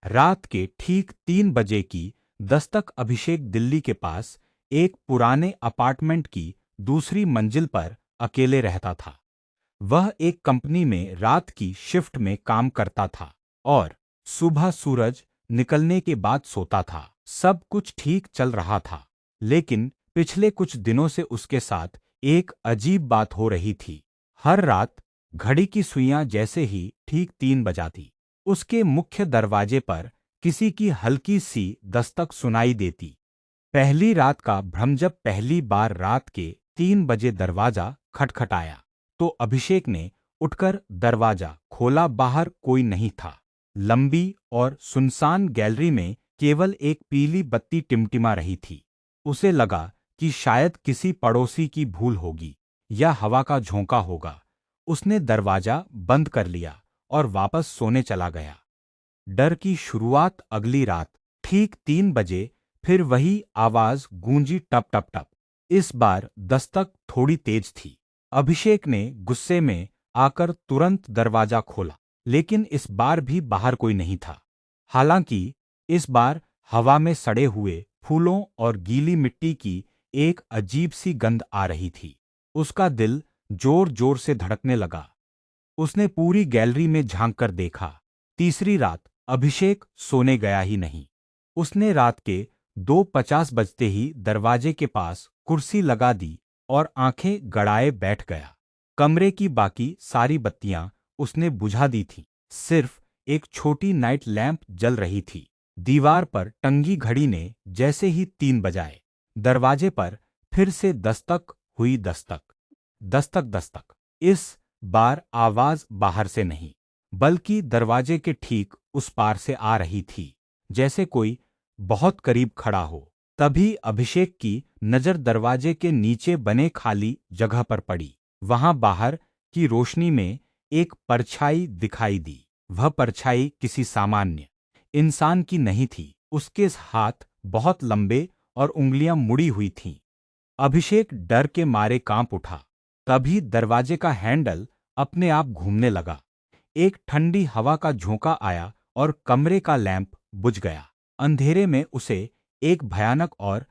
रात के ठीक 3 बजे की दस्तक अभिषेक दिल्ली के पास एक पुराने अपार्टमेंट की दूसरी मंजिल पर अकेले रहता था। वह एक कंपनी में रात की शिफ्ट में काम करता था और सुबह सूरज निकलने के बाद सोता था। सब कुछ ठीक चल रहा था, लेकिन पिछले कुछ दिनों से उसके साथ एक अजीब बात हो रही थी। हर रात घड़ी की सुइयां जैसे ही ठीक 3 बजाती, उसके मुख्य दरवाजे पर किसी की हल्की सी दस्तक सुनाई देती। पहली रात का भ्रम जब पहली बार रात के 3 बजे दरवाजा खटखटाया, तो अभिषेक ने उठकर दरवाजा खोला। बाहर कोई नहीं था। लंबी और सुनसान गैलरी में केवल एक पीली बत्ती टिमटिमा रही थी। उसे लगा कि शायद किसी पड़ोसी की भूल होगी या हवा का झोंका होगा। उसने दरवाजा बंद कर लिया और वापस सोने चला गया। डर की शुरुआत अगली रात ठीक 3 बजे फिर वही आवाज गूंजी, टप टप टप। इस बार दस्तक थोड़ी तेज थी। अभिषेक ने गुस्से में आकर तुरंत दरवाजा खोला, लेकिन इस बार भी बाहर कोई नहीं था। हालांकि इस बार हवा में सड़े हुए फूलों और गीली मिट्टी की एक अजीब सी गंध आ रही थी। उसका दिल जोर जोर से धड़कने लगा। उसने पूरी गैलरी में झांक कर देखा। तीसरी रात अभिषेक सोने गया ही नहीं। उसने रात के 2:50 बजते ही दरवाजे के पास कुर्सी लगा दी और आंखें गड़ाए बैठ गया। कमरे की बाकी सारी बत्तियां उसने बुझा दी थीं। सिर्फ एक छोटी नाइट लैंप जल रही थी। दीवार पर टंगी घड़ी ने जैसे ही 3 बजाए, दरवाजे पर फिर से दस्तक हुई। दस्तक, दस्तक, दस्तक। इस बार आवाज बाहर से नहीं, बल्कि दरवाजे के ठीक उस पार से आ रही थी, जैसे कोई बहुत करीब खड़ा हो। तभी अभिषेक की नजर दरवाजे के नीचे बने खाली जगह पर पड़ी। वहां बाहर की रोशनी में एक परछाई दिखाई दी। वह परछाई किसी सामान्य इंसान की नहीं थी। उसके हाथ बहुत लंबे और उंगलियां मुड़ी हुई थीं। अभिषेक डर के मारे कांप उठा। तभी दरवाजे का हैंडल अपने आप घूमने लगा। एक ठंडी हवा का झोंका आया और कमरे का लैंप बुझ गया। अंधेरे में उसे एक भयानक और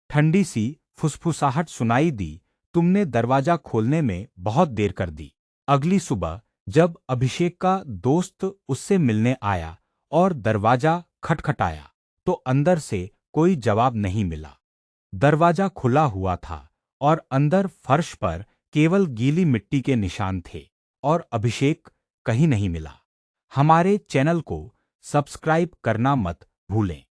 ठंडी सी फुसफुसाहट सुनाई दी, तुमने दरवाजा खोलने में बहुत देर कर दी। अगली सुबह जब अभिषेक का दोस्त उससे मिलने आया और दरवाजा खटखटाया, तो अंदर से कोई जवाब नहीं मिला। दरवाजा खुला हुआ था और अंदर फर्श पर केवल गीली मिट्टी के निशान थे और अभिषेक कहीं नहीं मिला। हमारे चैनल को सब्सक्राइब करना मत भूलें।